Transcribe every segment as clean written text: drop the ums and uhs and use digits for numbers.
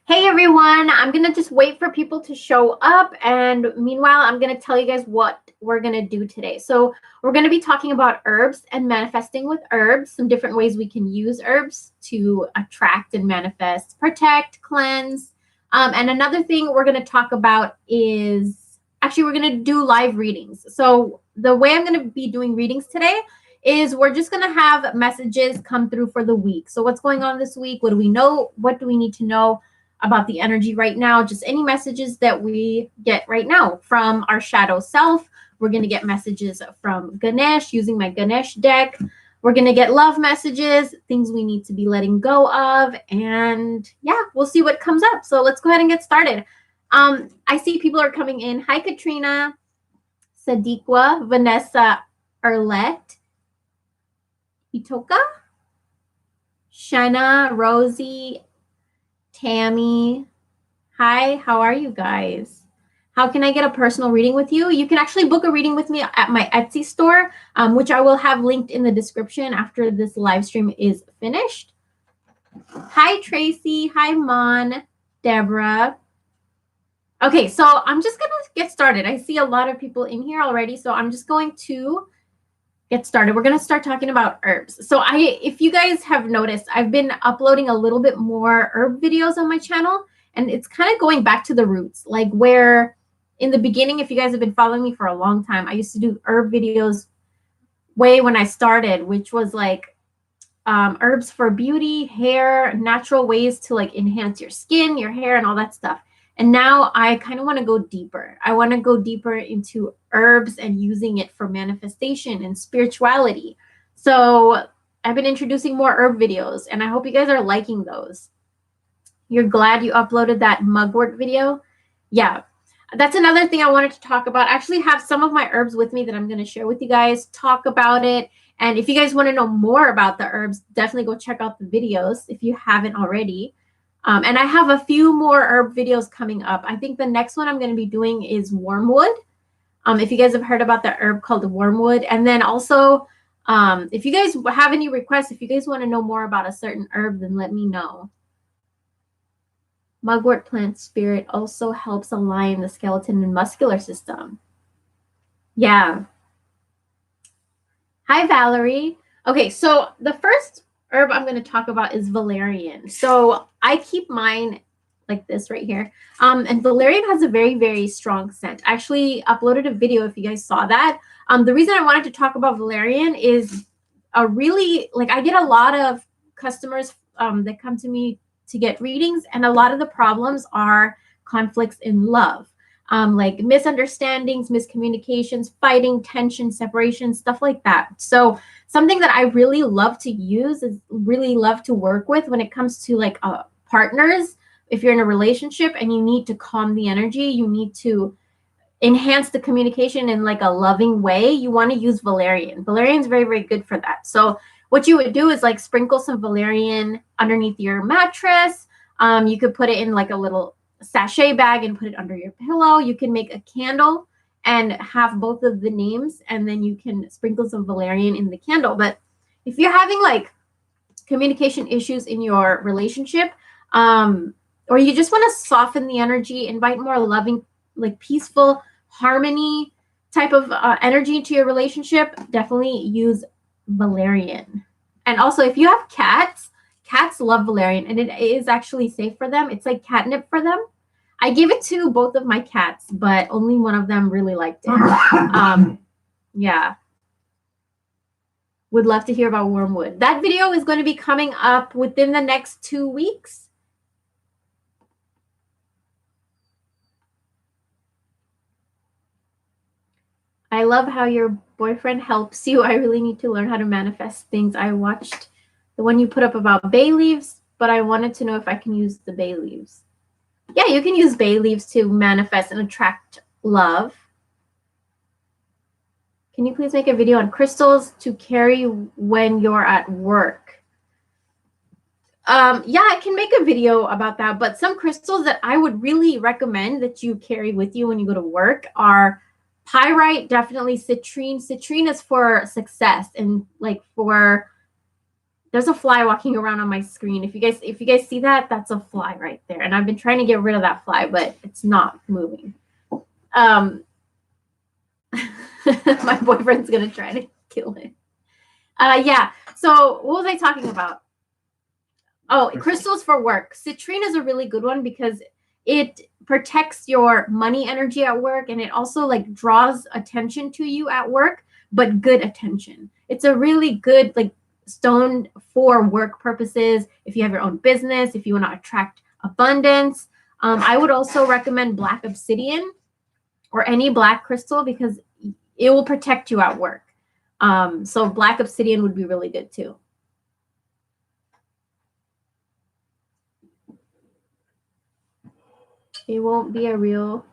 Hey everyone, I'm gonna just wait for people to show up, and meanwhile I'm gonna tell you guys what we're gonna do today. So we're gonna be talking about herbs and manifesting with herbs, some different ways we can use herbs to attract and manifest, protect, cleanse. And another thing we're gonna talk about is actually we're gonna do live readings. So the way I'm gonna be doing readings today is we're just going to have messages come through for the week. So what's going on this week? What do we know? What do we need to know about the energy right now? Just any messages that we get right now from our shadow self. We're going to get messages from Ganesh using my Ganesh deck. We're going to get love messages, things we need to be letting go of. And yeah, we'll see what comes up. So let's go ahead and get started. I see people are coming in. Hi, Katrina, Sadiqua, Vanessa, Arlette, Itoka, Shanna, Rosie, Tammy. Hi, how are you guys? How can I get a personal reading with you? You can actually book a reading with me at my Etsy store, which I will have linked in the description after this live stream is finished. Hi, Tracy. Hi, Mon, Deborah. Okay, so I'm just going to get started. I see a lot of people in here already, so I'm just going to get started. We're going to start talking about herbs. So if you guys have noticed, I've been uploading a little bit more herb videos on my channel, and it's kind of going back to the roots, like where in the beginning, if you guys have been following me for a long time, I used to do herb videos way when I started, which was like herbs for beauty, hair, natural ways to like enhance your skin, your hair, and all that stuff. And now I kind of want to go deeper. I want to go deeper into herbs and using it for manifestation and spirituality. So I've been introducing more herb videos, and I hope you guys are liking those. You're glad you uploaded that mugwort video? Yeah. That's another thing I wanted to talk about. I actually have some of my herbs with me that I'm going to share with you guys, talk about it. And if you guys want to know more about the herbs, definitely go check out the videos if you haven't already. And I have a few more herb videos coming up. I think the next one I'm going to be doing is wormwood. If you guys have heard about the herb called the wormwood. And then also, if you guys have any requests, if you guys want to know more about a certain herb, then let me know. Mugwort plant spirit also helps align the skeleton and muscular system. Yeah. Hi, Valerie. Okay, so the first herb I'm going to talk about is valerian. So I keep mine like this right here. And valerian has a very, very strong scent. I actually uploaded a video if you guys saw that. The reason I wanted to talk about valerian is I get a lot of customers that come to me to get readings, and a lot of the problems are conflicts in love. Like misunderstandings, miscommunications, fighting, tension, separation, stuff like that. So something that I really love to use is really love to work with when it comes to like partners. If you're in a relationship and you need to calm the energy, you need to enhance the communication in like a loving way, you want to use valerian. Valerian is very, very good for that. So what you would do is like sprinkle some valerian underneath your mattress. You could put it in like a little sachet bag and put it under your pillow. You can make a candle and have both of the names, and then you can sprinkle some valerian in the candle. But if you're having like communication issues in your relationship, or you just want to soften the energy, invite more loving, like peaceful harmony type of energy into your relationship, definitely use valerian. And also, if you have cats, cats love valerian, and it is actually safe for them. It's like catnip for them. I gave it to both of my cats, but only one of them really liked it. Yeah. Would love to hear about wormwood. That video is going to be coming up within the next 2 weeks. I love how your boyfriend helps you. I really need to learn how to manifest things. I watched the one you put up about bay leaves, but I wanted to know if I can use the bay leaves. Yeah, you can use bay leaves to manifest and attract love. Can you please make a video on crystals to carry when you're at work? Yeah, I can make a video about that, but some crystals that I would really recommend that you carry with you when you go to work are pyrite, definitely citrine. Citrine is for success and like for There's a fly walking around on my screen. If you guys see that, that's a fly right there. And I've been trying to get rid of that fly, but it's not moving. My boyfriend's gonna try to kill it. Yeah. So what was I talking about? Oh, crystals for work. Citrine is a really good one because it protects your money energy at work, and it also like draws attention to you at work, but good attention. It's a really good like stone for work purposes. If you have your own business, if you want to attract abundance, I would also recommend black obsidian or any black crystal because it will protect you at work. So black obsidian would be really good too. It won't be a real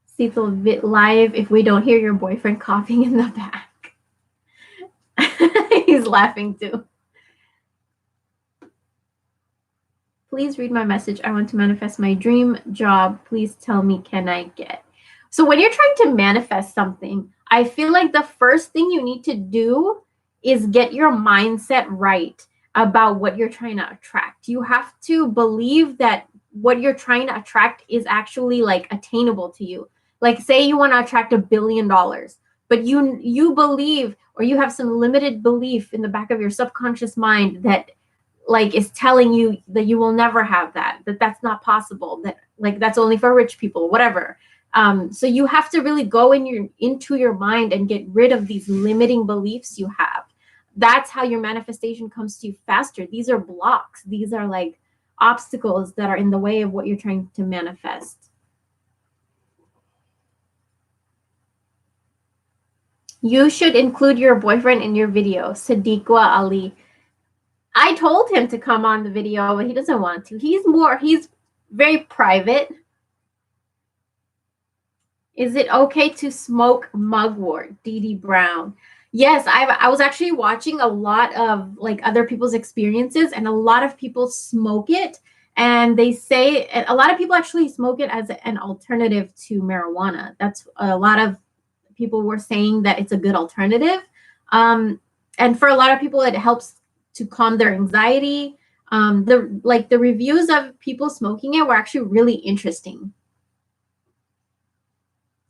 Cecil live if we don't hear your boyfriend coughing in the back. He's laughing too. Please read my message. I want to manifest my dream job. Please tell me, can I get? So when you're trying to manifest something, I feel like the first thing you need to do is get your mindset right about what you're trying to attract. You have to believe that what you're trying to attract is actually like attainable to you. Like say you want to attract $1 billion, but you believe or you have some limited belief in the back of your subconscious mind that like is telling you that you will never have that that's not possible, that like that's only for rich people, whatever. So you have to really go into your mind and get rid of these limiting beliefs you have. That's how your manifestation comes to you faster. These are blocks. These are like obstacles that are in the way of what you're trying to manifest. You should include your boyfriend in your video, Sadiqa Ali. I told him to come on the video, but he doesn't want to. He's very private. Is it okay to smoke mugwort? Dee Dee Brown. Yes, I was actually watching a lot of like other people's experiences, and a lot of people smoke it, and they say a lot of people actually smoke it as an alternative to marijuana. That's a lot of people were saying that it's a good alternative, and for a lot of people, it helps to calm their anxiety. The reviews of people smoking it were actually really interesting.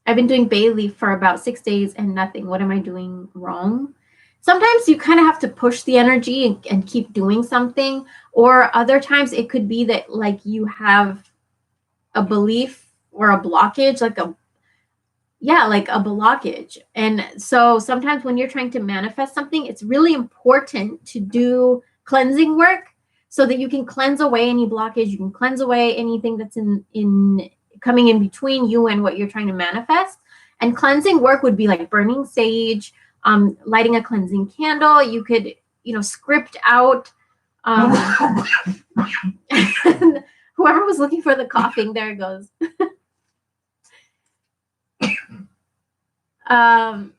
I've been doing bay leaf for about 6 days and nothing. What am I doing wrong? Sometimes you kind of have to push the energy and keep doing something, or other times it could be that like you have a belief or a blockage, like a blockage. And so sometimes when you're trying to manifest something, it's really important to do cleansing work so that you can cleanse away any blockage. You can cleanse away anything that's in coming in between you and what you're trying to manifest. And cleansing work would be like burning sage, lighting a cleansing candle. You could, script out. Whoever was looking for the coughing, there it goes. I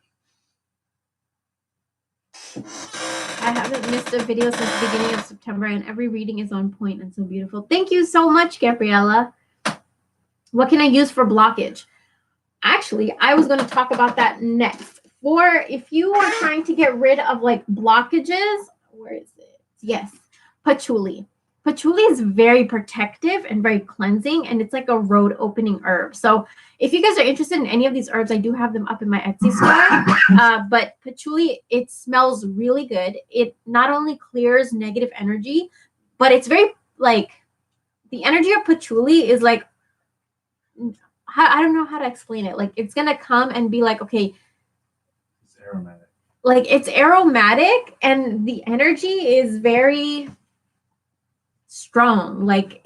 haven't missed a video since the beginning of September, and every reading is on point and so beautiful. Thank you so much, Gabriella. What can I use for blockage? Actually, I was going to talk about that next. For if you are trying to get rid of like blockages, where is it? Yes, patchouli. Patchouli is very protective and very cleansing, and it's like a road opening herb. So if you guys are interested in any of these herbs, I do have them up in my Etsy store. But patchouli, it smells really good. It not only clears negative energy, but it's very like the energy of patchouli is like, I don't know how to explain it. Like it's gonna come and be like, okay, it's aromatic. Like it's aromatic, and the energy is very strong, like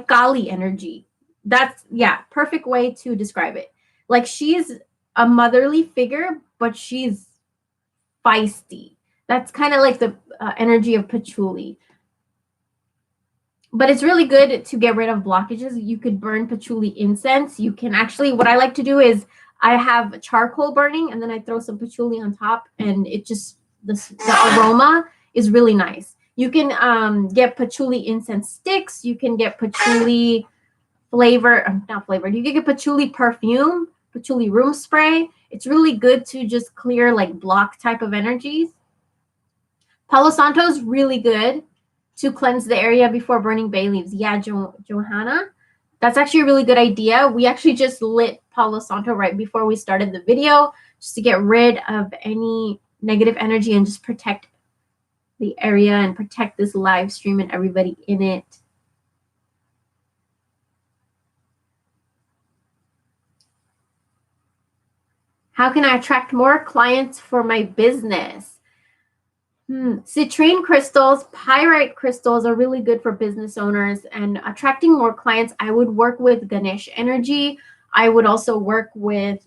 Kali energy. That's perfect way to describe it. Like she's a motherly figure, but she's feisty. That's kind of like the energy of patchouli. But it's really good to get rid of blockages. You could burn patchouli incense. You can actually, what I like to do is I have charcoal burning and then I throw some patchouli on top, and it just, the aroma is really nice. You can get patchouli incense sticks. You can get patchouli not flavored. You can get patchouli perfume, patchouli room spray. It's really good to just clear like block type of energies. Palo Santo is really good to cleanse the area before burning bay leaves. Yeah, Johanna, that's actually a really good idea. We actually just lit Palo Santo right before we started the video just to get rid of any negative energy and just protect the area and protect this live stream and everybody in it. How can I attract more clients for my business? Citrine crystals, pyrite crystals are really good for business owners and attracting more clients. I would work with Ganesh energy. I would also work with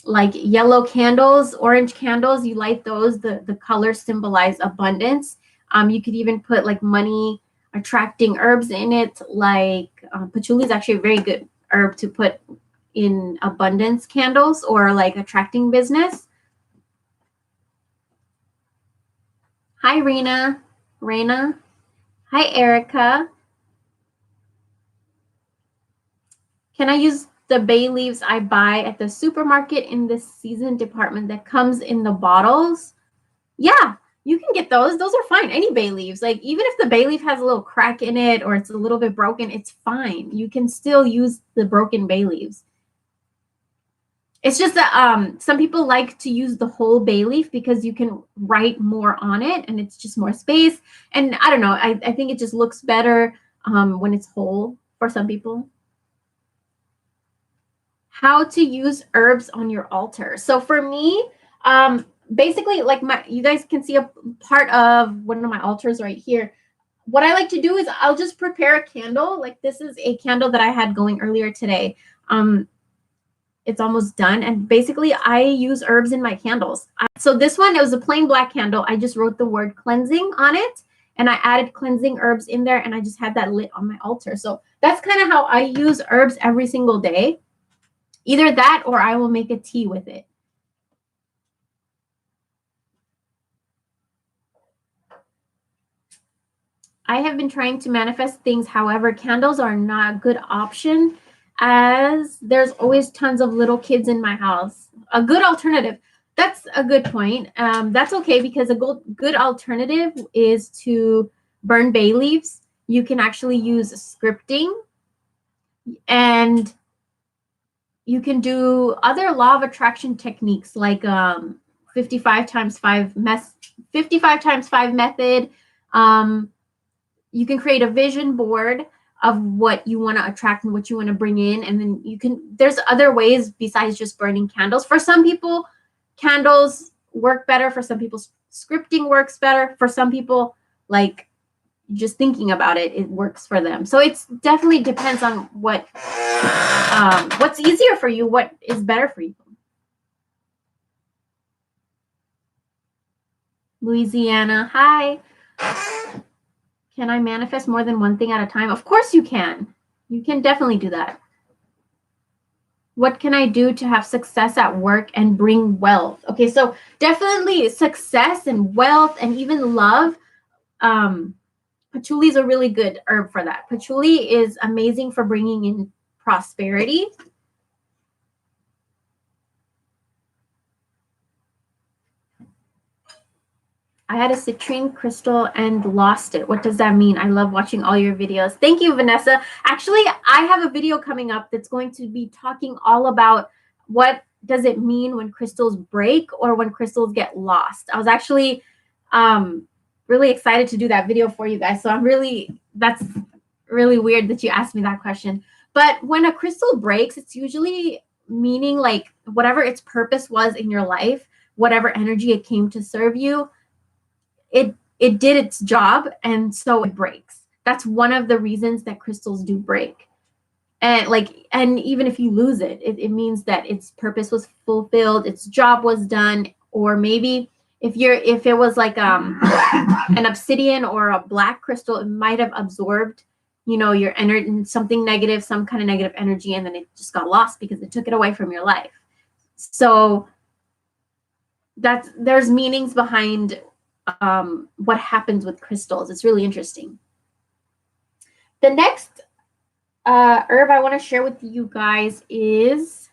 like yellow candles, orange candles. You light those, the colors symbolize abundance. You could even put like money attracting herbs in it, like patchouli is actually a very good herb to put in abundance candles or like attracting business. Hi, Rena. Hi, Erica. Can I use the bay leaves I buy at the supermarket in the season department that comes in the bottles? Yeah, you can get those. Those are fine. Any bay leaves. Like even if the bay leaf has a little crack in it or it's a little bit broken, it's fine. You can still use the broken bay leaves. It's just that some people like to use the whole bay leaf because you can write more on it and it's just more space. And I don't know, I think it just looks better when it's whole for some people. How to use herbs on your altar. So for me, basically like you guys can see a part of one of my altars right here. What I like to do is I'll just prepare a candle. Like this is a candle that I had going earlier today. It's almost done. And basically I use herbs in my candles. So this one, it was a plain black candle. I just wrote the word cleansing on it and I added cleansing herbs in there and I just had that lit on my altar. So that's kind of how I use herbs every single day. Either that or I will make a tea with it. I have been trying to manifest things. However, candles are not a good option as there's always tons of little kids in my house. A good alternative. That's a good point. That's okay because a good alternative is to burn bay leaves. You can actually use scripting and you can do other law of attraction techniques like 55 times 5 method. You can create a vision board of what you want to attract and what you want to bring in. And then there's other ways besides just burning candles. For some people, candles work better. For some people, scripting works better. For some people, like just thinking about it, it works for them. So it's definitely depends on what's easier for you, what is better for you. Louisiana, hi. Can I manifest more than one thing at a time? Of course you can. You can definitely do that. What can I do to have success at work and bring wealth? Okay, so definitely success and wealth and even love. Patchouli is a really good herb for that. Patchouli is amazing for bringing in prosperity. I had a citrine crystal and lost it. What does that mean? I love watching all your videos. Thank you, Vanessa. Actually, I have a video coming up that's going to be talking all about what does it mean when crystals break or when crystals get lost. I was actually really excited to do that video for you guys. So that's really weird that you asked me that question. But when a crystal breaks, it's usually meaning like whatever its purpose was in your life, whatever energy it came to serve you, it did its job and so it breaks. That's one of the reasons that crystals do break. And even if you lose it, it means that its purpose was fulfilled, its job was done. Or maybe if it was like an obsidian or a black crystal, it might have absorbed your energy, something negative, some kind of negative energy, and then it just got lost because it took it away from your life. So there's meanings behind what happens with crystals. It's really interesting. The next herb I want to share with you guys is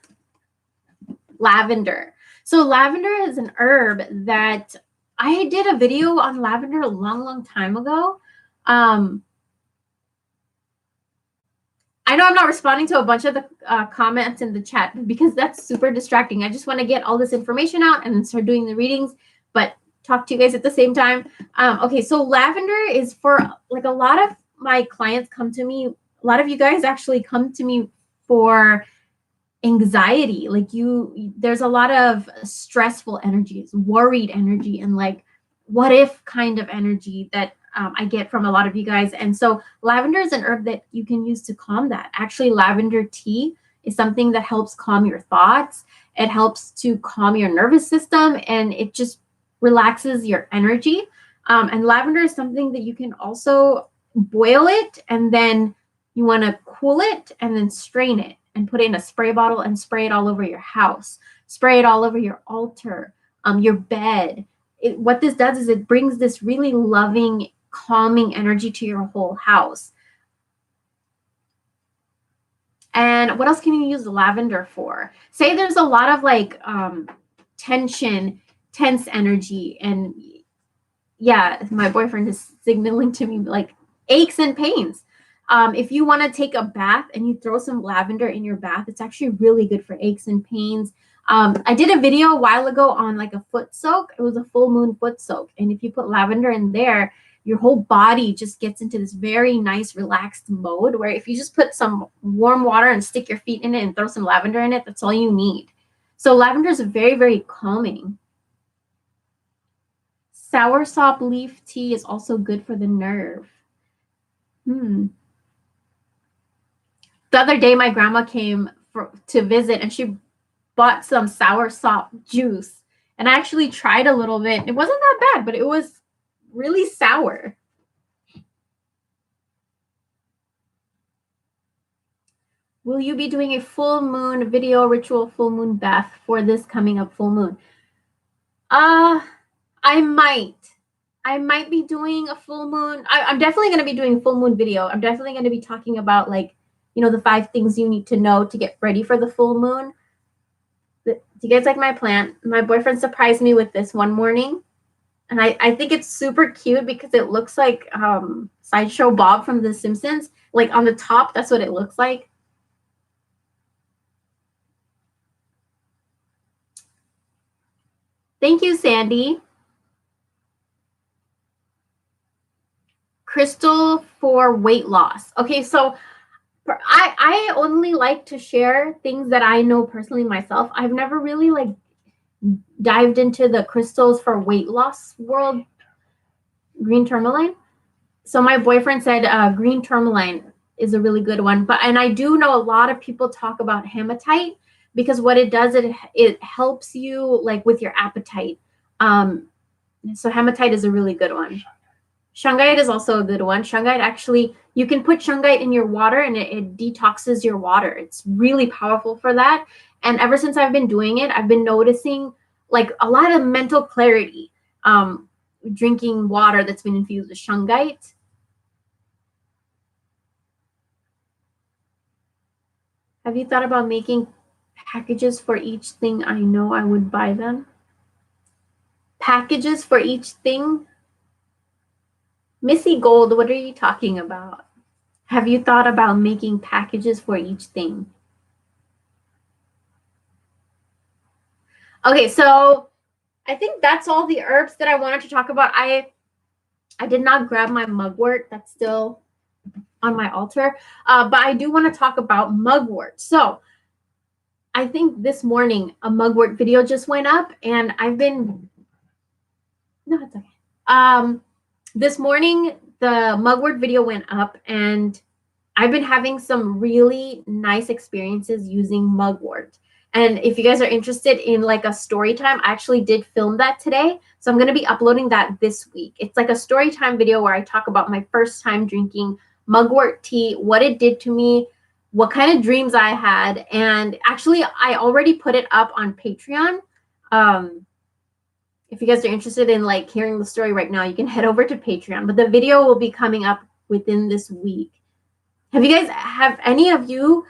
lavender. So lavender is an herb that I did a video on lavender a long time ago. I know I'm not responding to a bunch of the comments in the chat because that's super distracting. I just want to get all this information out and then start doing the readings, but talk to you guys at the same time. Okay, so lavender is for like a lot of my clients come to me. A lot of you guys actually come to me for anxiety. Like there's a lot of stressful energies, worried energy, and like what if kind of energy that I get from a lot of you guys. And so lavender is an herb that you can use to calm that. Actually, lavender tea is something that helps calm your thoughts. It helps to calm your nervous system, and it just relaxes your energy. And lavender is something that you can also boil it, and then you want to cool it and then strain it and put it in a spray bottle and spray it all over your house. Spray it all over your altar, your bed. What this does is it brings this really loving, calming energy to your whole house. And what else can you use lavender for? Say there's a lot of like tension, tense energy, and yeah, my boyfriend is signaling to me like aches and pains. If you want to take a bath and you throw some lavender in your bath, it's actually really good for aches and pains. I did a video a while ago on like a foot soak. It was a full moon foot soak. And if you put lavender in there, your whole body just gets into this very nice, relaxed mode where if you just put some warm water and stick your feet in it and throw some lavender in it, that's all you need. So lavender is very, very calming. Soursop leaf tea is also good for the nerve. The other day, my grandma came to visit and she bought some soursop juice. And I actually tried a little bit. It wasn't that bad, but it was really sour. Will you be doing a full moon video ritual full moon bath for this coming up full moon? I might be doing a full moon. I'm definitely going to be doing a full moon video. I'm definitely going to be talking about like, you know, the 5 things you need to know to get ready for the full moon. Do you guys like my plant? My boyfriend surprised me with this one morning. And I think it's super cute because it looks like Sideshow Bob from The Simpsons. Like on the top, that's what it looks like. Thank you, Sandy. Crystal for weight loss. Okay, so I only like to share things that I know personally myself. I've never really like dived into the crystals for weight loss world. Green tourmaline. So my boyfriend said green tourmaline is a really good one. And I do know a lot of people talk about hematite because what it does, it helps you like with your appetite. So hematite is a really good one. Shungite is also a good one. Shungite actually, you can put shungite in your water and it detoxes your water. It's really powerful for that. And ever since I've been doing it, I've been noticing like a lot of mental clarity drinking water that's been infused with shungite. Have you thought about making packages for each thing? I know I would buy them. Packages for each thing? Missy Gold, what are you talking about? Have you thought about making packages for each thing? Okay, so I think that's all the herbs that I wanted to talk about. I did not grab my mugwort. That's still on my altar. But I do want to talk about mugwort. So I think this morning a mugwort video just went up and I've been, no, it's okay. This morning the mugwort video went up and I've been having some really nice experiences using mugwort. And if you guys are interested in like a story time, I actually did film that today. So I'm going to be uploading that this week. It's like a story time video where I talk about my first time drinking mugwort tea, what it did to me, what kind of dreams I had. And actually, I already put it up on Patreon. If you guys are interested in like hearing the story right now, you can head over to Patreon. But the video will be coming up within this week. Have any of you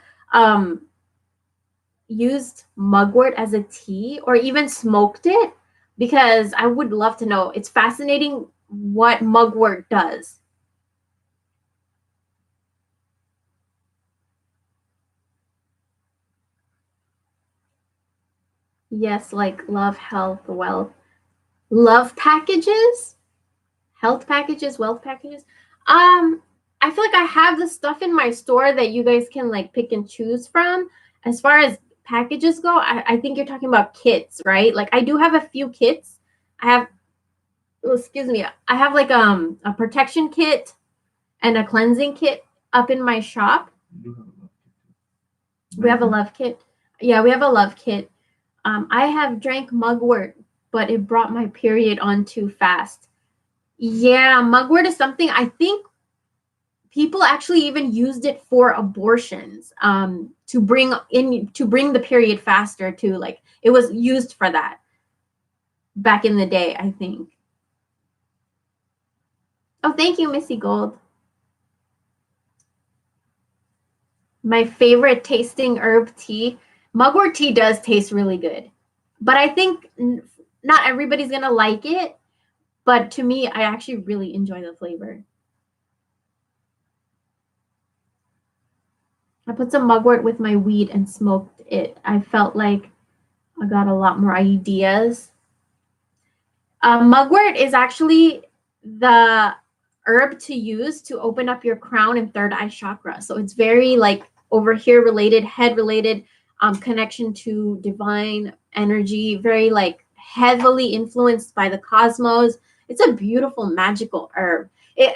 used mugwort as a tea or even smoked it? because I would love to know. It's fascinating what mugwort does. Yes, like love, health, wealth. Love packages? Health packages, wealth packages. I feel like I have the stuff in my store that you guys can like pick and choose from. As far as packages go, I think you're talking about kits, right? Like I do have a few kits. I have, oh, excuse me, I have like a protection kit and a cleansing kit up in my shop. You do have a love kit too. We have a love kit. Yeah, we have a love kit. I have drank mugwort, but it brought my period on too fast. Yeah, mugwort is something I think people actually even used it for abortions, to bring the period faster too. Like it was used for that back in the day, I think. Oh, thank you, Missy Gold. My favorite tasting herb tea. Mugwort tea does taste really good, but I think not everybody's gonna like it. But to me, I actually really enjoy the flavor. I put some mugwort with my weed and smoked it. I felt like I got a lot more ideas. Mugwort is actually the herb to use to open up your crown and third eye chakra. So it's very like over here related, head related, connection to divine energy, very like heavily influenced by the cosmos. It's a beautiful, magical herb.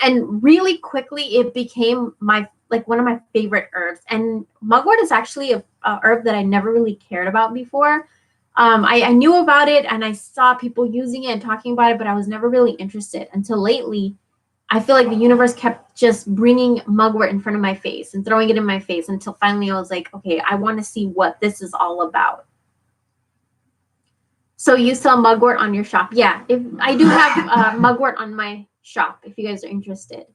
And really quickly, it became my like one of my favorite herbs. And mugwort is actually a herb that I never really cared about before. I knew about it and I saw people using it and talking about it, but I was never really interested until lately. I feel like the universe kept just bringing mugwort in front of my face and throwing it in my face until finally I was like, okay, I want to see what this is all about. So you sell mugwort on your shop? Yeah, if I do have mugwort on my shop, if you guys are interested.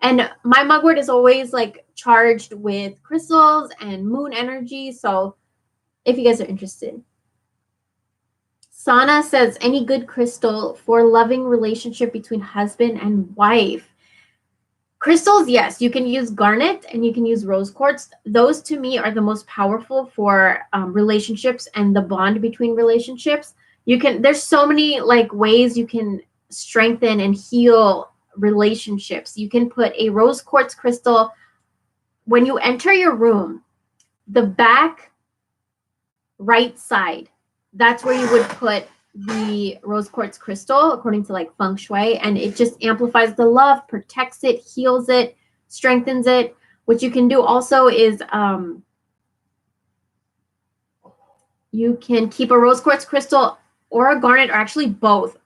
And my mugwort is always like charged with crystals and moon energy. So if you guys are interested. Sana says, any good crystal for loving relationship between husband and wife? Crystals, yes, you can use garnet and you can use rose quartz. Those to me are the most powerful for relationships and the bond between relationships. There's so many like ways you can strengthen and heal relationships. You can put a rose quartz crystal when you enter your room, the back right side, that's where you would put the rose quartz crystal according to like feng shui, and it just amplifies the love, protects it, heals it, strengthens it. What you can do also is you can keep a rose quartz crystal or a garnet, or actually both,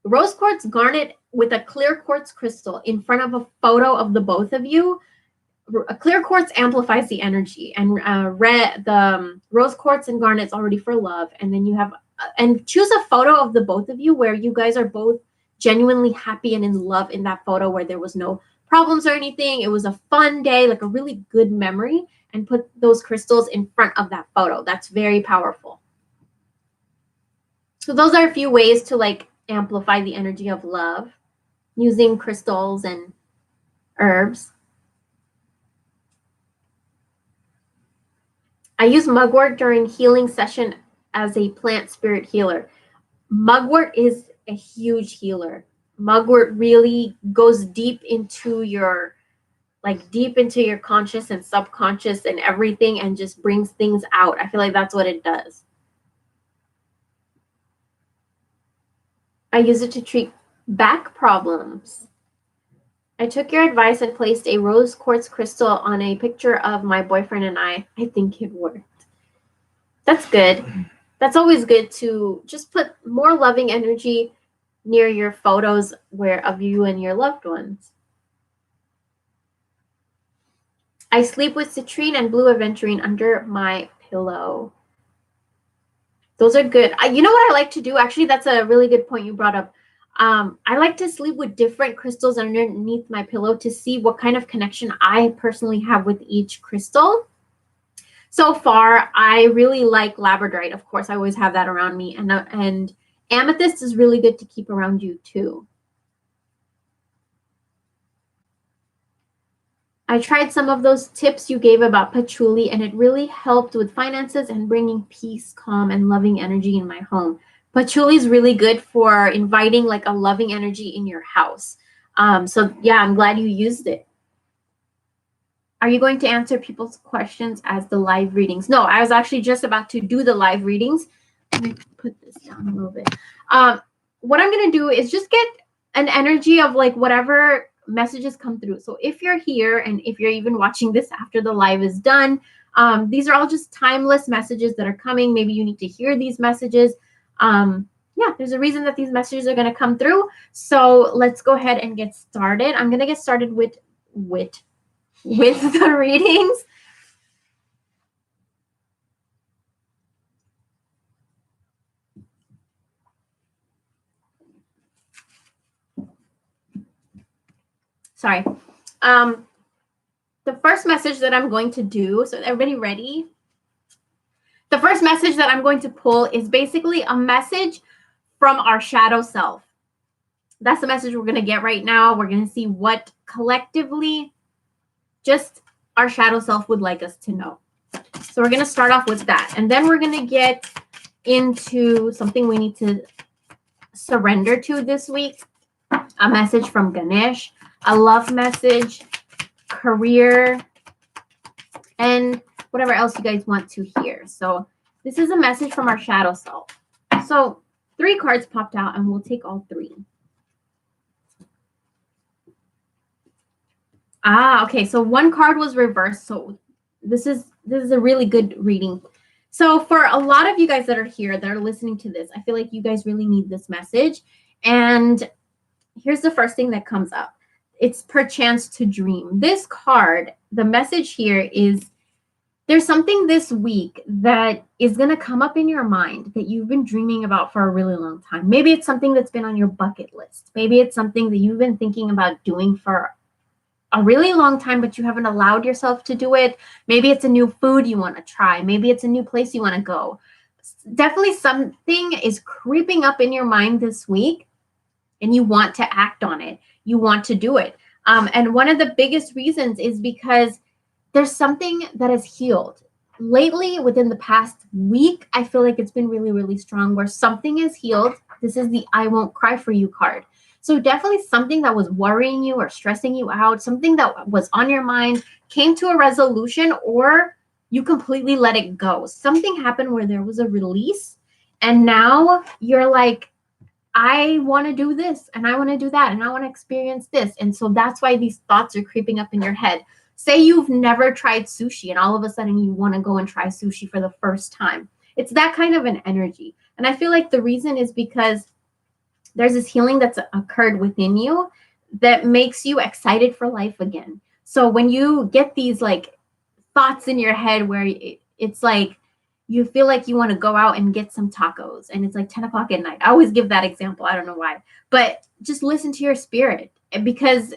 rose quartz garnet with a clear quartz crystal in front of a photo of the both of you. A clear quartz amplifies the energy, and rose quartz and garnet's already for love. And then you have and choose a photo of the both of you where you guys are both genuinely happy and in love in that photo, where there was no problems or anything. It was a fun day, like a really good memory, and put those crystals in front of that photo. That's very powerful. So those are a few ways to like amplify the energy of love using crystals and herbs. I use mugwort during healing session as a plant spirit healer. Mugwort is a huge healer. Mugwort really goes deep into your conscious and subconscious and everything, and just brings things out. I feel like that's what it does. I use it to treat back problems. I took your advice and placed a rose quartz crystal on a picture of my boyfriend and I. I think it worked. That's good. That's always good to just put more loving energy near your photos of you and your loved ones. I sleep with citrine and blue aventurine under my pillow. Those are good. You know what I like to do? Actually, that's a really good point you brought up. I like to sleep with different crystals underneath my pillow to see what kind of connection I personally have with each crystal. So far, I really like labradorite. Of course, I always have that around me, and Amethyst is really good to keep around you too. I tried some of those tips you gave about patchouli, and it really helped with finances and bringing peace, calm, and loving energy in my home. Patchouli is really good for inviting like a loving energy in your house. So yeah, I'm glad you used it. Are you going to answer people's questions as the live readings? No, I was actually just about to do the live readings. Let me put this down a little bit. What I'm going to do is just get an energy of like whatever messages come through. So if you're here and if you're even watching this after the live is done, these are all just timeless messages that are coming. Maybe you need to hear these messages. Yeah, there's a reason that these messages are going to come through. So let's go ahead and get started. I'm going to get started with the readings. Sorry. The first message that I'm going to do, so everybody ready? The first message that I'm going to pull is basically a message from our shadow self. That's the message we're going to get right now. We're going to see what collectively just our shadow self would like us to know. So we're going to start off with that. And then we're going to get into something we need to surrender to this week. A message from Ganesh, a love message, career, and whatever else you guys want to hear. So this is a message from our shadow self. So 3 cards popped out and we'll take all 3. Okay. So 1 card was reversed. So this is a really good reading. So for a lot of you guys that are here that are listening to this, I feel like you guys really need this message. And here's the first thing that comes up. It's perchance to dream. This card, the message here is there's something this week that is going to come up in your mind that you've been dreaming about for a really long time. Maybe it's something that's been on your bucket list. Maybe it's something that you've been thinking about doing for a really long time, but you haven't allowed yourself to do it. Maybe it's a new food you want to try. Maybe it's a new place you want to go. Definitely something is creeping up in your mind this week and you want to act on it. You want to do it. And one of the biggest reasons is because there's something that has healed. Lately, within the past week, I feel like it's been really, really strong where something is healed. This is the I won't cry for you card. So definitely something that was worrying you or stressing you out, something that was on your mind came to a resolution or you completely let it go. Something happened where there was a release and now you're like, I want to do this and I want to do that and I want to experience this. And so that's why these thoughts are creeping up in your head. Say you've never tried sushi and all of a sudden you want to go and try sushi for the first time. It's that kind of an energy. And I feel like the reason is because there's this healing that's occurred within you that makes you excited for life again. So when you get these like thoughts in your head where it's like you feel like you want to go out and get some tacos and it's like 10 o'clock at night. I always give that example. I don't know why, but just listen to your spirit because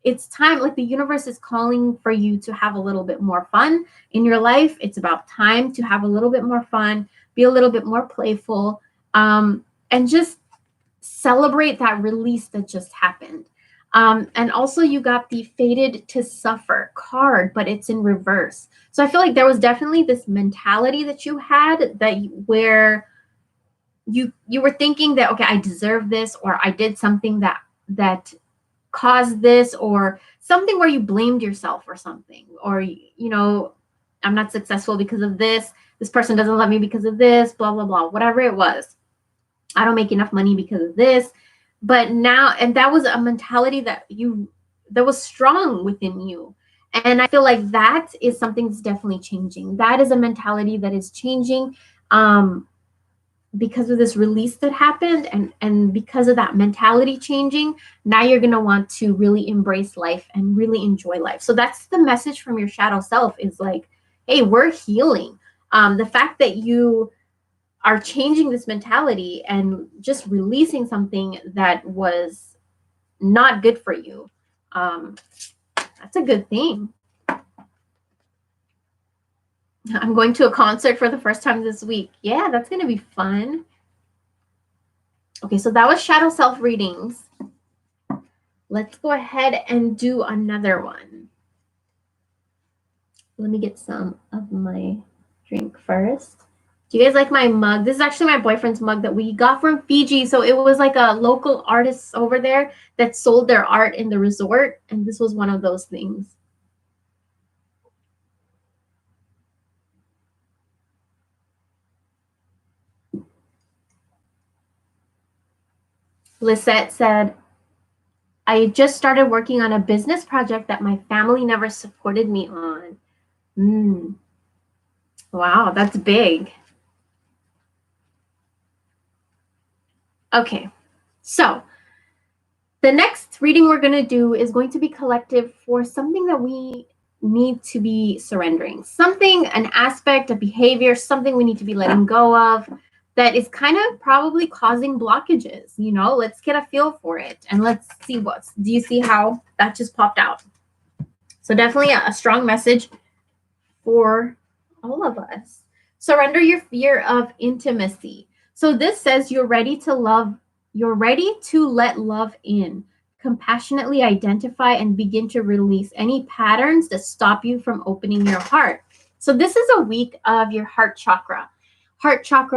it's time. Like the universe is calling for you to have a little bit more fun in your life. It's about time to have a little bit more fun, be a little bit more playful, and just celebrate that release that just happened. And also you got the fated to suffer card, but it's in reverse. So I feel like there was definitely this mentality that you had where you were thinking that, okay, I deserve this, or I did something that caused this, or something where you blamed yourself or something, or, I'm not successful because of this. This person doesn't love me because of this, blah, blah, blah, whatever it was. I don't make enough money because of this. But now, and that was a mentality that was strong within you. And I feel like that is something that's definitely changing. That is a mentality that is changing because of this release that happened. And because of that mentality changing, now you're going to want to really embrace life and really enjoy life. So that's the message from your shadow self is like, hey, we're healing. The fact that you are changing this mentality and just releasing something that was not good for you. That's a good thing. I'm going to a concert for the first time this week. Yeah, that's going to be fun. Okay, so that was shadow self readings. Let's go ahead and do another one. Let me get some of my drink first. Do you guys like my mug? This is actually my boyfriend's mug that we got from Fiji. So it was like a local artist over there that sold their art in the resort. And this was one of those things. Lisette said, I just started working on a business project that my family never supported me on. Wow, that's big. Okay, so the next reading we're going to do is going to be collective for something that we need to be surrendering. Something, an aspect, a behavior, something we need to be letting go of that is kind of probably causing blockages. You know, let's get a feel for it and let's see what's. Do you see how that just popped out? So definitely a strong message for all of us. Surrender your fear of intimacy. So this says you're ready to love, you're ready to let love in. Compassionately identify and begin to release any patterns that stop you from opening your heart. So this is a week of your heart chakra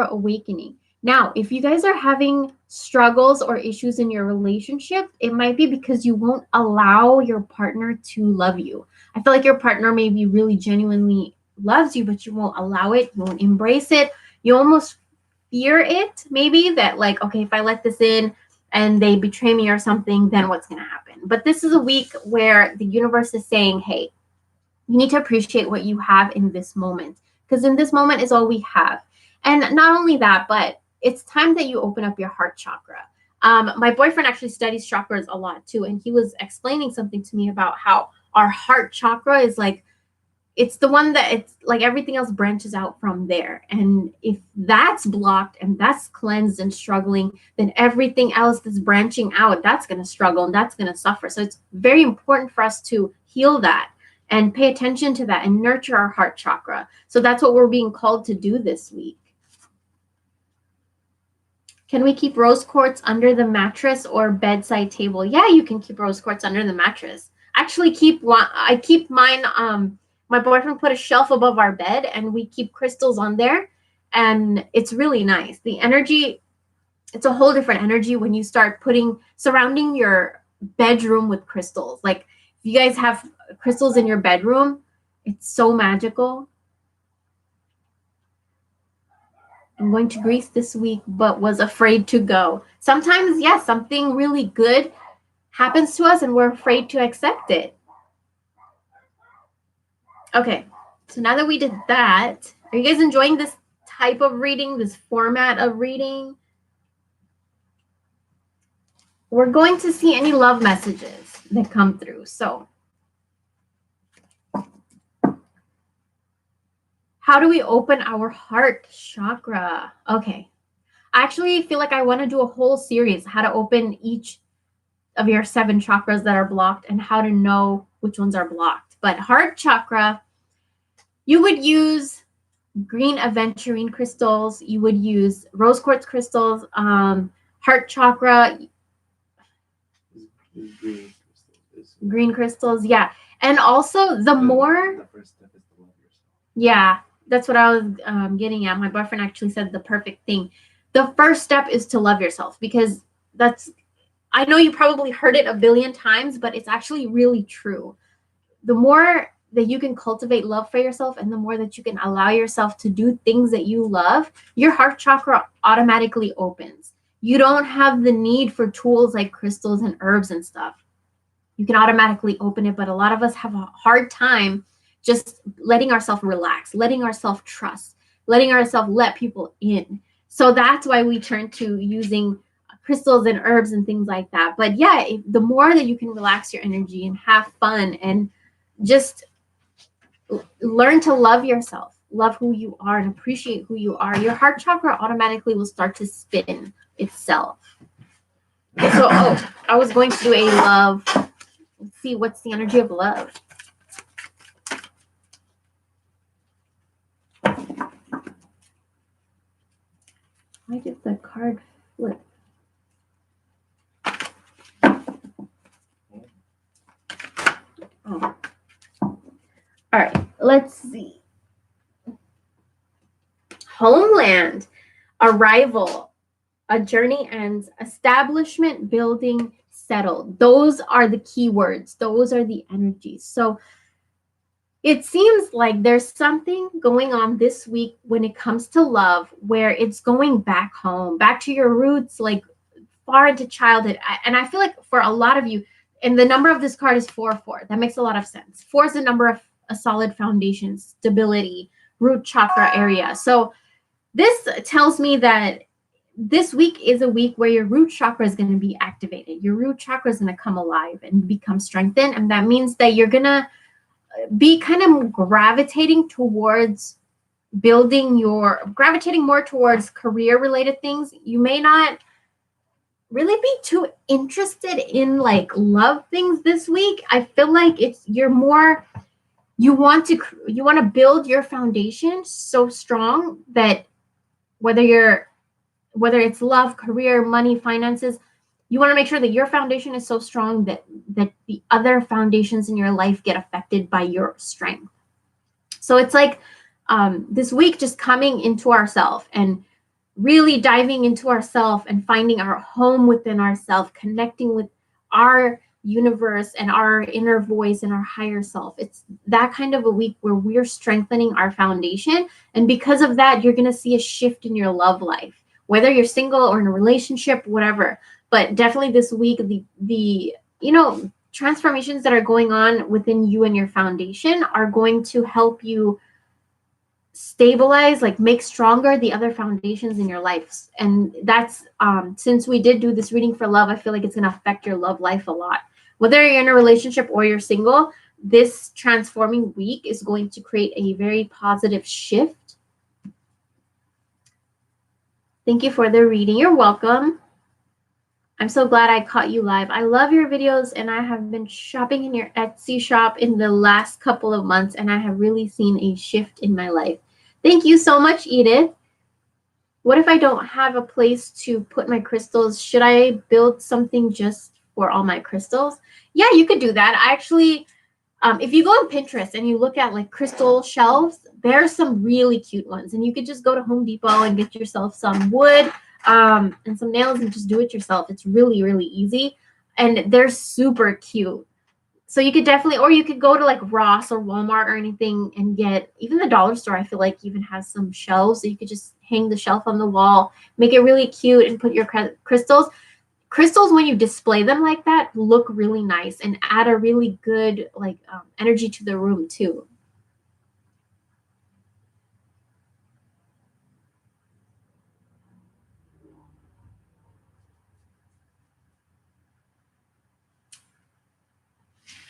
awakening. Now, if you guys are having struggles or issues in your relationship, it might be because you won't allow your partner to love you. I feel like your partner maybe really genuinely loves you, but you won't allow it. You won't embrace it. You almost fear it, maybe that, like, okay, if I let this in and they betray me or something, then what's going to happen? But this is a week where the universe is saying, hey, you need to appreciate what you have in this moment, because in this moment is all we have. And not only that, but it's time that you open up your heart chakra. My boyfriend actually studies chakras a lot too, and he was explaining something to me about how our heart chakra is like, it's the one that it's like everything else branches out from there. And if that's blocked and that's cleansed and struggling, then everything else that's branching out, that's going to struggle and that's going to suffer. So it's very important for us to heal that and pay attention to that and nurture our heart chakra. So that's what we're being called to do this week. Can we keep rose quartz under the mattress or bedside table? Yeah, you can keep rose quartz under the mattress. Actually, I keep mine. My boyfriend put a shelf above our bed, and we keep crystals on there, and it's really nice. The energy, it's a whole different energy when you start surrounding your bedroom with crystals. Like if you guys have crystals in your bedroom, it's so magical. I'm going to Greece this week, but was afraid to go. Sometimes, yes, something really good happens to us and we're afraid to accept it. Okay, so now that we did that, are you guys enjoying this type of reading, this format of reading? We're going to see any love messages that come through. So, how do we open our heart chakra? Okay, I actually feel like I want to do a whole series, how to open each of your 7 chakras that are blocked and how to know which ones are blocked. But heart chakra, you would use green aventurine crystals, you would use rose quartz crystals, heart chakra, green crystals, yeah. And also the more, first step is to love yourself. Yeah, that's what I was getting at. My boyfriend actually said the perfect thing. The first step is to love yourself, because I know you probably heard it a billion times, but it's actually really true. The more that you can cultivate love for yourself and the more that you can allow yourself to do things that you love, your heart chakra automatically opens. You don't have the need for tools like crystals and herbs and stuff. You can automatically open it, but a lot of us have a hard time just letting ourselves relax, letting ourselves trust, letting ourselves let people in. So that's why we turn to using crystals and herbs and things like that. But yeah, the more that you can relax your energy and have fun and just learn to love yourself, love who you are, and appreciate who you are, your heart chakra automatically will start to spin itself. So, I was going to do a love. Let's see, what's the energy of love? Why did the card flip? Oh. All right, let's see. Homeland, arrival, a journey ends, establishment, building, settled. Those are the key words. Those are the energies. So it seems like there's something going on this week when it comes to love where it's going back home, back to your roots, like far into childhood. And I feel like for a lot of you, and the number of this card is 4-4. That makes a lot of sense. 4 is the number of a solid foundation, stability, root chakra area. So this tells me that this week is a week where your root chakra is going to be activated. Your root chakra is going to come alive and become strengthened. And that means that you're going to be kind of gravitating more towards career related things. You may not really be too interested in like love things this week. I feel like you want to build your foundation so strong that whether it's love, career, money, finances, you want to make sure that your foundation is so strong that the other foundations in your life get affected by your strength. So it's like this week just coming into ourselves and really diving into ourselves and finding our home within ourselves, connecting with our universe and our inner voice and our higher self. It's that kind of a week where we're strengthening our foundation. And because of that, you're going to see a shift in your love life, whether you're single or in a relationship, whatever. But definitely this week, the transformations that are going on within you and your foundation are going to help you stabilize, like make stronger the other foundations in your life. And that's since we did do this reading for love, I feel like it's going to affect your love life a lot. Whether you're in a relationship or you're single, this transforming week is going to create a very positive shift. Thank you for the reading. You're welcome. I'm so glad I caught you live. I love your videos, and I have been shopping in your Etsy shop in the last couple of months, and I have really seen a shift in my life. Thank you so much, Edith. What if I don't have a place to put my crystals? Should I build something just for all my crystals? Yeah, you could do that. I actually, if you go on Pinterest and you look at like crystal shelves, there's some really cute ones, and you could just go to Home Depot and get yourself some wood and some nails and just do it yourself. It's really, really easy, and they're super cute. So you could definitely, or you could go to like Ross or Walmart or anything and get, even the dollar store, I feel like even has some shelves. So you could just hang the shelf on the wall, make it really cute, and put your crystals. Crystals, when you display them like that, look really nice and add a really good like energy to the room too.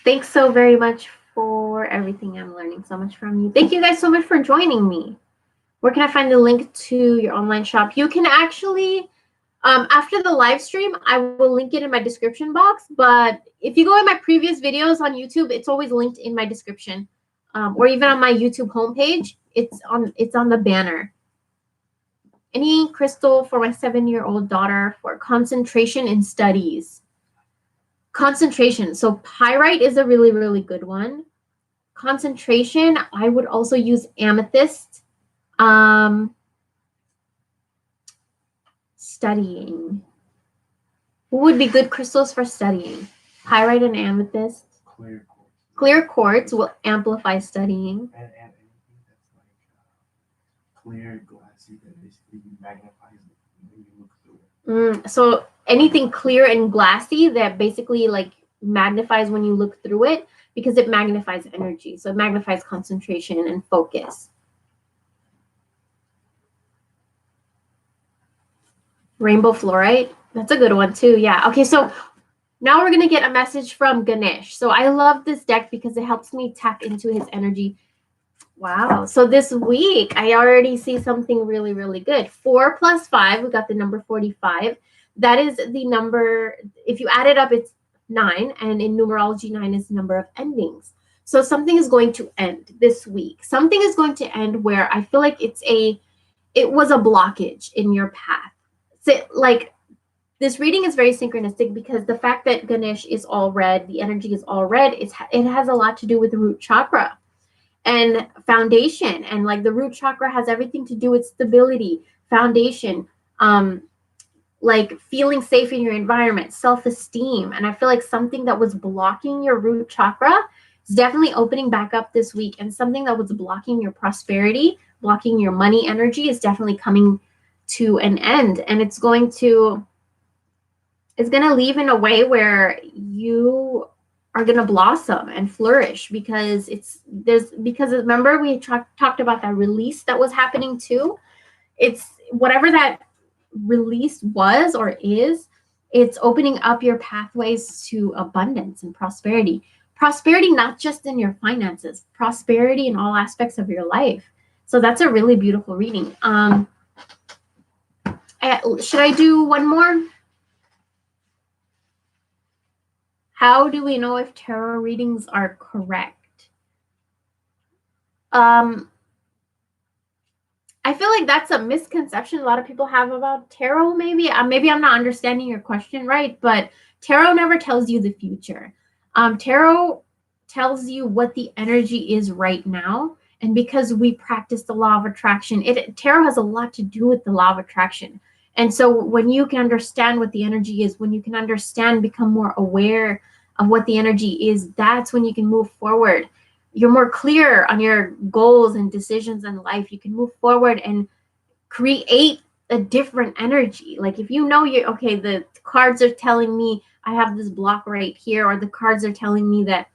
Thanks so very much for everything. I'm learning so much from you. Thank you guys so much for joining me. Where can I find the link to your online shop? You can actually, after the live stream, I will link it in my description box. But if you go in my previous videos on YouTube, it's always linked in my description, or even on my YouTube homepage. It's on the banner. Any crystal for my 7-year-old daughter for concentration in studies. Concentration. So pyrite is a really, really good one. Concentration, I would also use amethyst. Studying. What would be good crystals for studying? Pyrite and amethyst. Clear quartz. Clear quartz will amplify studying. And anything that's like clear, glassy, that basically magnifies it when you look through it. So anything clear and glassy that basically like magnifies when you look through it, because it magnifies energy. So it magnifies concentration and focus. Rainbow fluorite. That's a good one too. Yeah. Okay. So now we're going to get a message from Ganesh. So I love this deck because it helps me tap into his energy. Wow. So this week, I already see something really, really good. 4 + 5, we got the number 45. That is the number, if you add it up, it's 9. And in numerology, 9 is the number of endings. So something is going to end this week. Something is going to end where I feel like it was a blockage in your path. So like this reading is very synchronistic because the fact that Ganesh is all red, the energy is all red, it has a lot to do with the root chakra and foundation. And like the root chakra has everything to do with stability, foundation, like feeling safe in your environment, self-esteem. And I feel like something that was blocking your root chakra is definitely opening back up this week. And something that was blocking your prosperity, blocking your money energy is definitely coming to an end. And it's going to leave in a way where you are going to blossom and flourish because because remember we talked about that release that was happening too. It's whatever that release was or is, it's opening up your pathways to abundance and prosperity. Prosperity not just in your finances, prosperity in all aspects of your life. So that's a really beautiful reading. Should I do one more? How do we know if tarot readings are correct? I feel like that's a misconception a lot of people have about tarot. Maybe I'm not understanding your question right, but tarot never tells you the future. Tarot tells you what the energy is right now. And because we practice the law of attraction, tarot has a lot to do with the law of attraction. And so when you can understand what the energy is, when you can understand, become more aware of what the energy is, that's when you can move forward. You're more clear on your goals and decisions in life. You can move forward and create a different energy. Like if you know the cards are telling me I have this block right here, or the cards are telling me that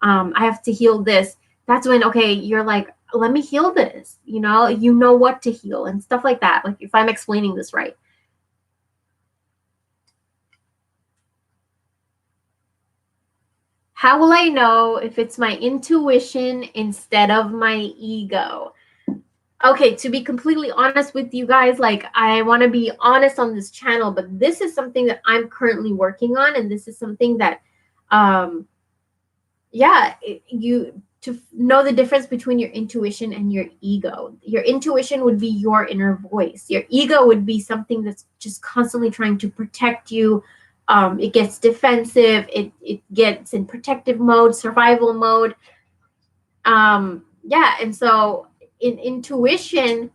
I have to heal this. That's when, you're like, let me heal this. You know what to heal and stuff like that. Like if I'm explaining this right. How will I know if it's my intuition instead of my ego? Okay, to be completely honest with you guys, like I want to be honest on this channel, but this is something that I'm currently working on, and this is something that, to know the difference between your intuition and your ego. Your intuition would be your inner voice. Your ego would be something that's just constantly trying to protect you. It gets defensive. It gets in protective mode, survival mode. And so in intuition,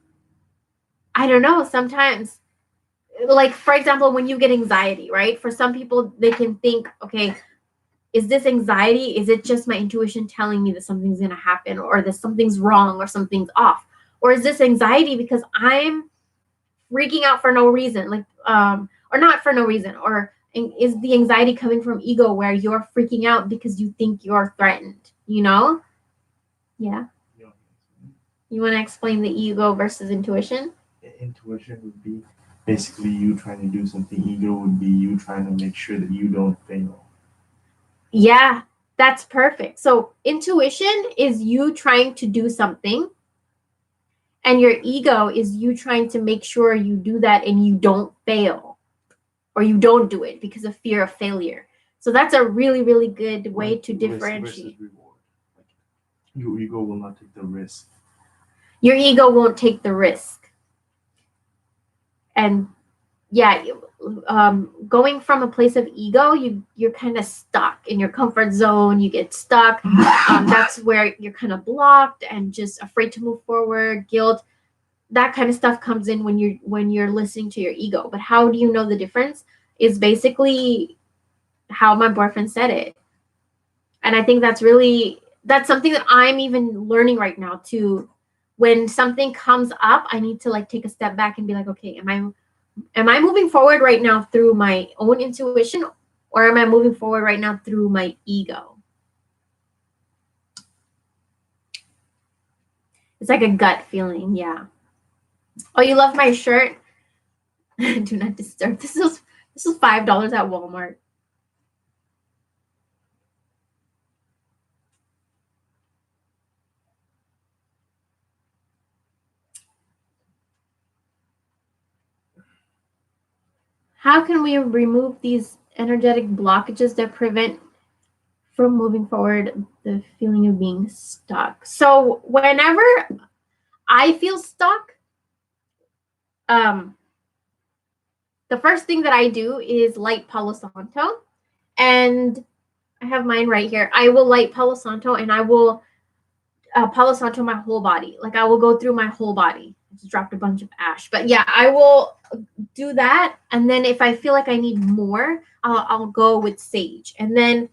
I don't know, sometimes, like for example, when you get anxiety, right? For some people, they can think, okay, is this anxiety? Is it just my intuition telling me that something's going to happen, or that something's wrong, or something's off? Or is this anxiety because I'm freaking out for no reason, or not for no reason? Or is the anxiety coming from ego, where you're freaking out because you think you're threatened? Yeah. You want to explain the ego versus intuition? Intuition would be basically you trying to do something. Ego would be you trying to make sure that you don't fail. Yeah, that's perfect. So intuition is you trying to do something, and your ego is you trying to make sure you do that and you don't fail, or you don't do it because of fear of failure. So that's a really, really good way to differentiate. Like, your ego will not take the risk. Your ego won't take the risk. And going from a place of ego, you're kind of stuck in your comfort zone. You get stuck. That's where you're kind of blocked and just afraid to move forward. Guilt, that kind of stuff comes in when you're listening to your ego. But how do you know the difference? Is basically how my boyfriend said it. And I think that's something that I'm even learning right now too. When something comes up, I need to take a step back and be like, okay, am I moving forward right now through my own intuition, or am I moving forward right now through my ego? It's like a gut feeling. Yeah. Oh, you love my shirt? Do not disturb. This is $5 at Walmart. How can we remove these energetic blockages that prevent from moving forward, the feeling of being stuck? So whenever I feel stuck, the first thing that I do is light Palo Santo. And I have mine right here. I will light Palo Santo and I will Palo Santo my whole body. Like I will go through my whole body. I just dropped a bunch of ash. But yeah, I will do that. And then if I feel like I need more, I'll go with sage. And then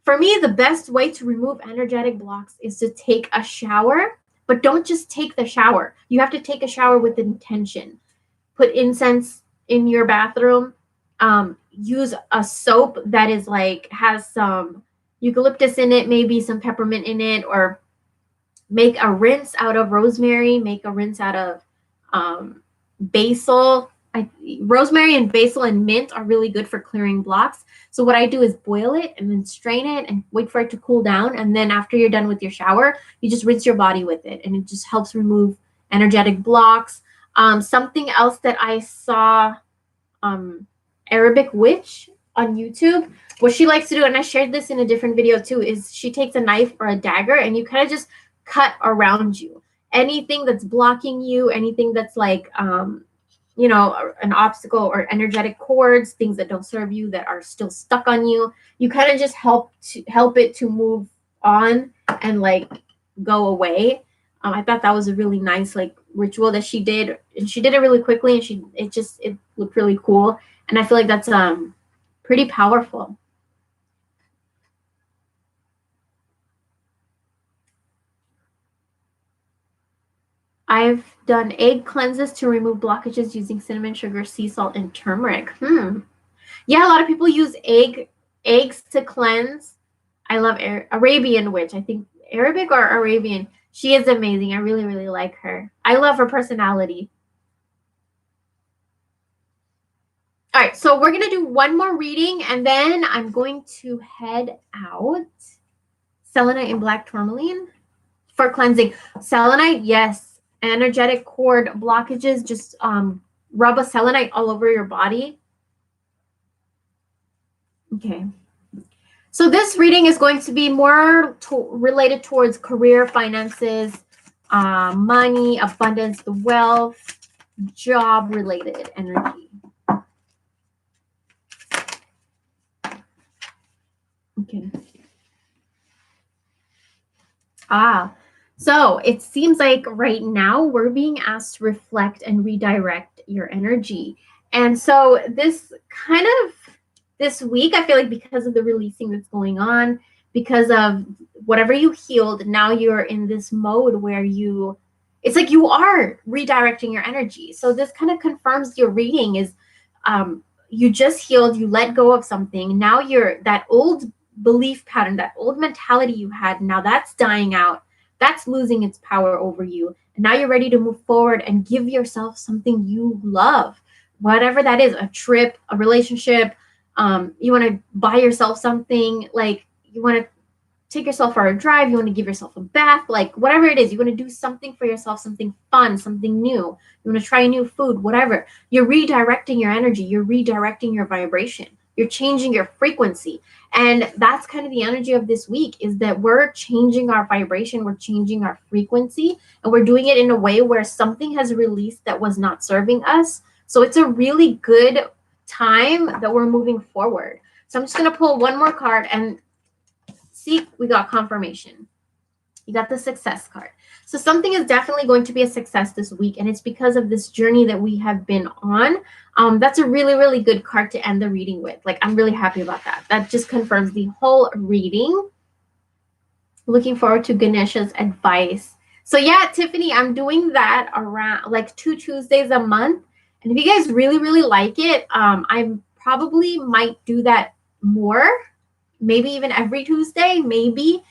for me, the best way to remove energetic blocks is to take a shower. But don't just take the shower. You have to take a shower with intention. Put incense in your bathroom. Use a soap that is like has some eucalyptus in it, maybe some peppermint in it, or make a rinse out of rosemary, make a rinse out of basil. Rosemary and basil and mint are really good for clearing blocks. So what I do is boil it and then strain it and wait for it to cool down. And then after you're done with your shower, you just rinse your body with it. And it just helps remove energetic blocks. Something else that I saw, Arabic Witch on YouTube, what she likes to do, and I shared this in a different video too, is she takes a knife or a dagger and you kind of just cut around you. Anything that's blocking you, anything that's like, you know, an obstacle or energetic cords, things that don't serve you, that are still stuck on you, you kind of just help it to move on and like go away. I thought that was a really nice like ritual that she did, and she did it really quickly, and it looked really cool, and I feel like that's pretty powerful. I've done egg cleanses to remove blockages using cinnamon, sugar, sea salt, and turmeric. Yeah, a lot of people use eggs to cleanse. I love Arabian Witch. I think Arabic or Arabian. She is amazing. I really, really like her. I love her personality. All right, so we're going to do one more reading, and then I'm going to head out. Selenite and black tourmaline for cleansing. Selenite, yes. Energetic cord blockages, just rub a selenite all over your body. Okay. So this reading is going to be more related towards career, finances, money, abundance, the wealth, job-related energy. Okay. So it seems like right now we're being asked to reflect and redirect your energy. And so this week, I feel like because of the releasing that's going on, because of whatever you healed, now you're in this mode where it's like you are redirecting your energy. So this kind of confirms your reading is you just healed, you let go of something. Now you're that old belief pattern, that old mentality you had, now that's dying out. That's losing its power over you. And now you're ready to move forward and give yourself something you love, whatever that is, a trip, a relationship. You want to buy yourself something, like you want to take yourself for a drive, you want to give yourself a bath, like whatever it is, you want to do something for yourself, something fun, something new. You want to try new food, whatever. You're redirecting your energy. You're redirecting your vibration. You're changing your frequency. And that's kind of the energy of this week, is that we're changing our vibration, we're changing our frequency, and we're doing it in a way where something has released that was not serving us. So it's a really good time that we're moving forward. So I'm just going to pull one more card and see, we got confirmation. You got the success card. So something is definitely going to be a success this week, and it's because of this journey that we have been on. That's a really, really good card to end the reading with. Like, I'm really happy about that. That just confirms the whole reading. Looking forward to Ganesha's advice. So yeah, Tiffany, I'm doing that around like 2 Tuesdays a month. And if you guys really, really like it, I probably might do that more. Maybe even every Tuesday, maybe.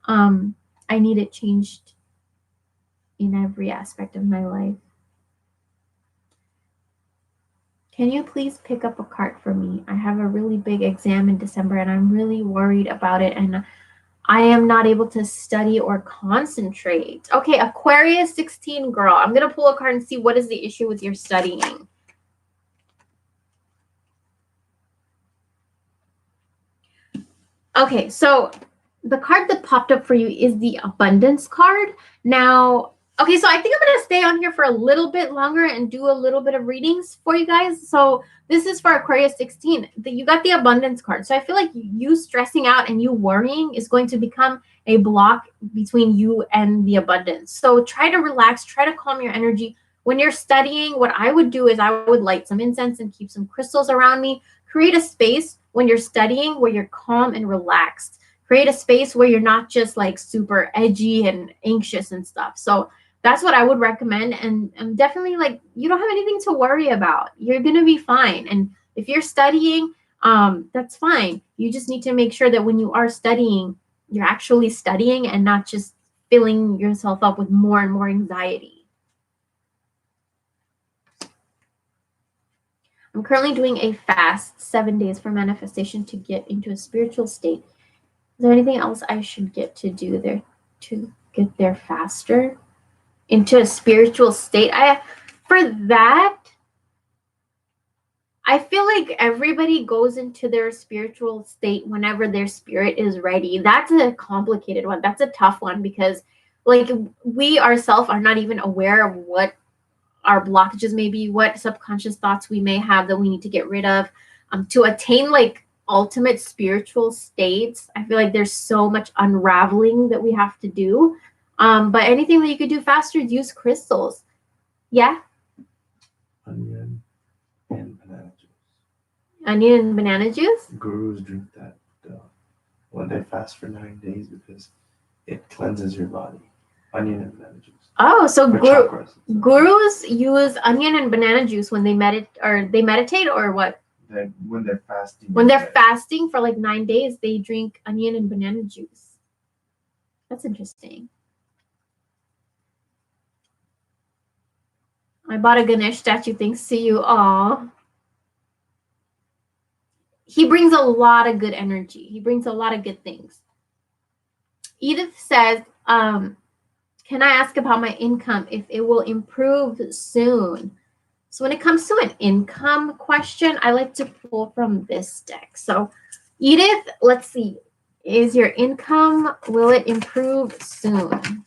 I need it changed in every aspect of my life. Can you please pick up a card for me? I have a really big exam in December and I'm really worried about it, and I am not able to study or concentrate. Okay, Aquarius 16 girl. I'm going to pull a card and see what is the issue with your studying. Okay, so the card that popped up for you is the abundance card. Now, Okay, so I think I'm going to stay on here for a little bit longer and do a little bit of readings for you guys. So this is for Aquarius 16. You got the abundance card. So I feel like you stressing out and you worrying is going to become a block between you and the abundance. So try to relax, try to calm your energy. When you're studying, what I would do is I would light some incense and keep some crystals around me. Create a space when you're studying where you're calm and relaxed. Create a space where you're not just like super edgy and anxious and stuff. So that's what I would recommend. And definitely, like, you don't have anything to worry about. You're going to be fine. And if you're studying, that's fine. You just need to make sure that when you are studying, you're actually studying and not just filling yourself up with more and more anxiety. I'm currently doing a fast 7 days for manifestation to get into a spiritual state. Is there anything else I should get to do there to get there faster? Into a spiritual state. For that, I feel like everybody goes into their spiritual state whenever their spirit is ready. That's a complicated one. That's a tough one because, like, we ourselves are not even aware of what our blockages may be, what subconscious thoughts we may have that we need to get rid of to attain like ultimate spiritual states. I feel like there's so much unraveling that we have to do. But anything that you could do faster, use crystals. Yeah? Onion and banana juice. Onion and banana juice? Gurus drink that when they fast for 9 days because it cleanses your body. Onion and banana juice. Oh, so chakras, gurus use onion and banana juice when they meditate or what? When they're fasting. When they're fasting for like 9 days, they drink onion and banana juice. That's interesting. I bought a Ganesh statue thanks to you. Aw. He brings a lot of good energy. He brings a lot of good things. Edith says, can I ask about my income, if it will improve soon? So when it comes to an income question, I like to pull from this deck. So Edith, let's see. Is your income, will it improve soon?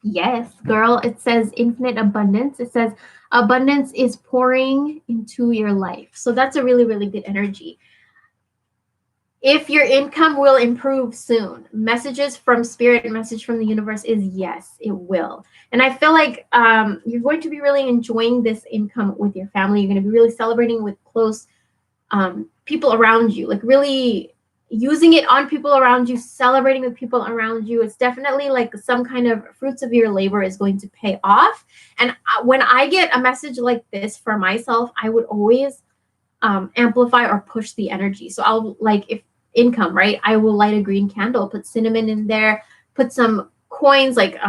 Yes, girl. It says infinite abundance. It says abundance is pouring into your life. So that's a really, really good energy. If your income will improve soon, messages from spirit and message from the universe is yes, it will. And I feel like you're going to be really enjoying this income with your family. You're going to be really celebrating with close people around you, like really using it on people around you, celebrating with people around you. It's definitely like some kind of fruits of your labor is going to pay off. And when I get a message like this for myself, I would always amplify or push the energy. So I'll like, if income, right, I will light a green candle, put cinnamon in there, put some coins like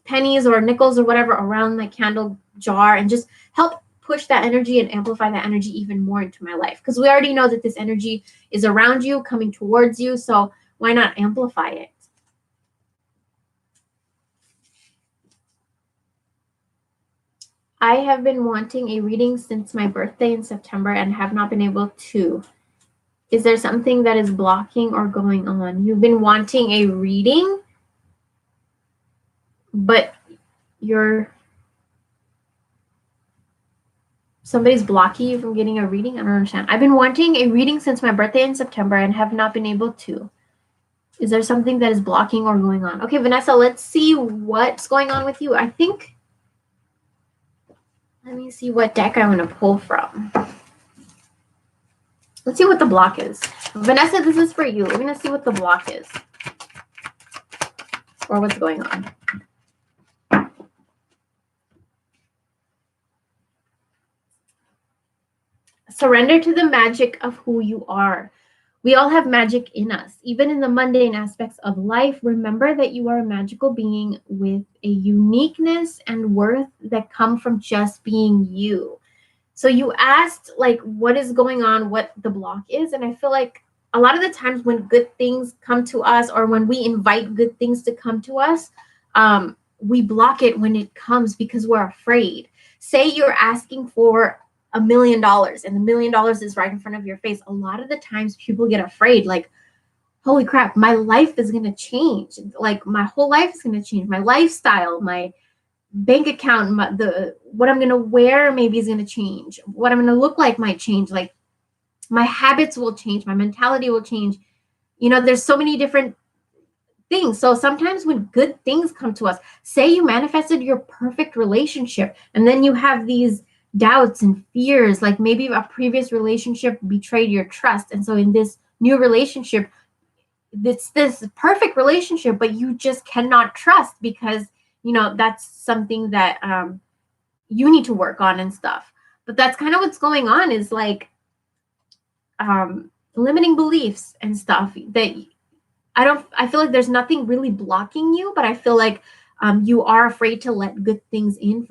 pennies or nickels or whatever around my candle jar and just help push that energy and amplify that energy even more into my life, because we already know that this energy is around you, coming towards you, so why not amplify it? I have been wanting a reading since my birthday in September and have not been able to. Is there something that is blocking or going on? You've been wanting a reading, but somebody's blocking you from getting a reading? I don't understand. I've been wanting a reading since my birthday in September and have not been able to. Is there something that is blocking or going on? Okay, Vanessa, let's see what's going on with you. I think, let me see what deck I want to pull from. Let's see what the block is. Vanessa, this is for you. We're going to see what the block is or what's going on. Surrender to the magic of who you are. We all have magic in us. Even in the mundane aspects of life, remember that you are a magical being with a uniqueness and worth that come from just being you. So you asked, like, what is going on, what the block is. And I feel like a lot of the times when good things come to us or when we invite good things to come to us, we block it when it comes because we're afraid. Say you're asking for $1 million and the $1 million is right in front of your face. A lot of the times people get afraid, like, holy crap, my life is going to change. Like my whole life is going to change. My lifestyle, my bank account, what I'm going to wear maybe is going to change. What I'm going to look like might change. Like my habits will change. My mentality will change. You know, there's so many different things. So sometimes when good things come to us, say you manifested your perfect relationship, and then you have these doubts and fears, like maybe a previous relationship betrayed your trust. And so in this new relationship, it's this perfect relationship, but you just cannot trust because, you know, that's something that you need to work on and stuff. But that's kind of what's going on, is like limiting beliefs and stuff that I feel like there's nothing really blocking you, but I feel like you are afraid to let good things in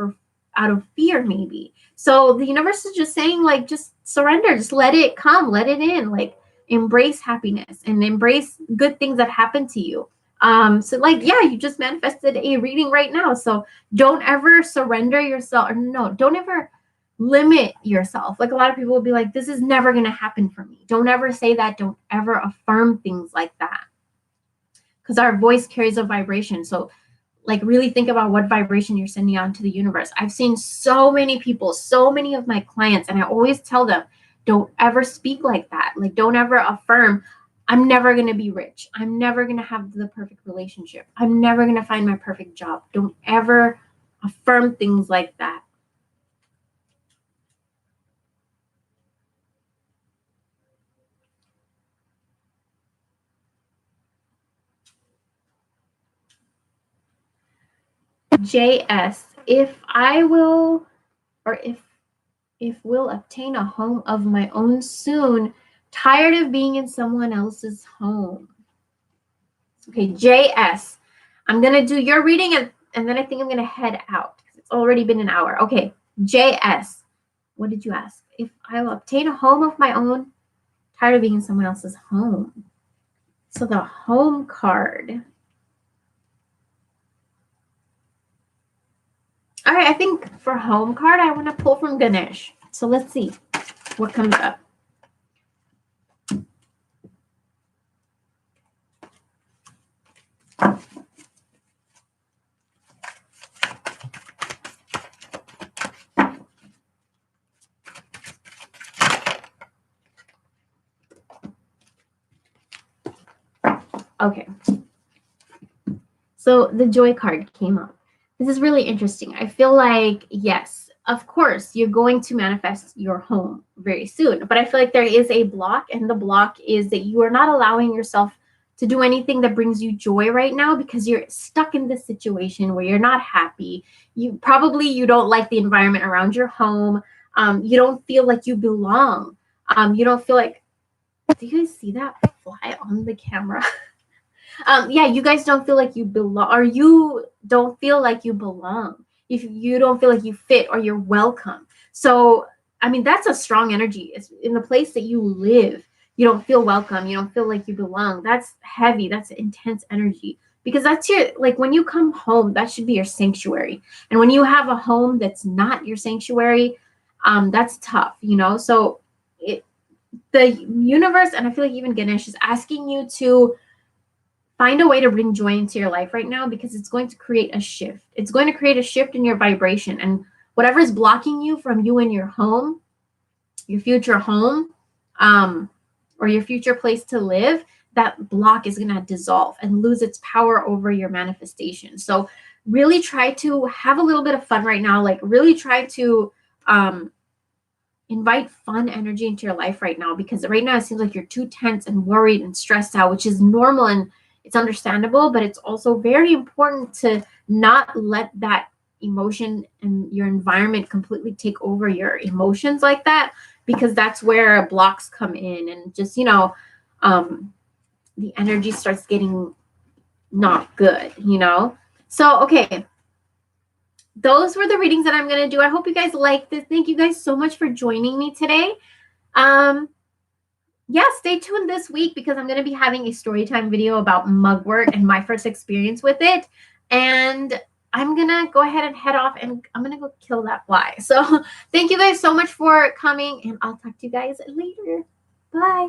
out of fear, maybe. So the universe is just saying, like, just surrender, just let it come, let it in, like embrace happiness and embrace good things that happen to you. So like, yeah, you just manifested a reading right now. So don't ever surrender yourself, or no, don't ever limit yourself. Like a lot of people will be like, this is never going to happen for me. Don't ever say that. Don't ever affirm things like that, because our voice carries a vibration. So like really think about what vibration you're sending out into the universe. I've seen so many people, so many of my clients, and I always tell them, don't ever speak like that. Like don't ever affirm, I'm never going to be rich. I'm never going to have the perfect relationship. I'm never going to find my perfect job. Don't ever affirm things like that. JS, if I will, or if will obtain a home of my own soon, tired of being in someone else's home. Okay, JS, I'm going to do your reading, and then I think I'm going to head out because it's already been an hour. Okay, JS, what did you ask? If I will obtain a home of my own, tired of being in someone else's home. So the home card. All right, I think for home card, I want to pull from Ganesh. So let's see what comes up. Okay. So the joy card came up. This is really interesting. I feel like, yes, of course, you're going to manifest your home very soon. But I feel like there is a block, and the block is that you are not allowing yourself to do anything that brings you joy right now because you're stuck in this situation where you're not happy. You don't like the environment around your home. You don't feel like you belong. You don't feel like, do you guys see that fly on the camera? Yeah, you guys don't feel like you belong, or you don't feel like you belong. If you don't feel like you fit or you're welcome. So, I mean, that's a strong energy. It's in the place that you live. You don't feel welcome. You don't feel like you belong. That's heavy. That's intense energy, because that's like when you come home, that should be your sanctuary. And when you have a home that's not your sanctuary, that's tough, you know? So the universe, and I feel like even Ganesh is asking you to find a way to bring joy into your life right now, because it's going to create a shift. It's going to create a shift in your vibration, and whatever is blocking you from you and your home, your future home, or your future place to live, that block is going to dissolve and lose its power over your manifestation. So really try to have a little bit of fun right now. Like really try to invite fun energy into your life right now, because right now it seems like you're too tense and worried and stressed out, which is normal and it's understandable, but it's also very important to not let that emotion and your environment completely take over your emotions like that, because that's where blocks come in, and just, you know, the energy starts getting not good, you know? So, okay. Those were the readings that I'm going to do. I hope you guys liked this. Thank you guys so much for joining me today. Yeah, stay tuned this week because I'm going to be having a story time video about mugwort and my first experience with it. And I'm going to go ahead and head off, and I'm going to go kill that fly. So thank you guys so much for coming, and I'll talk to you guys later. Bye.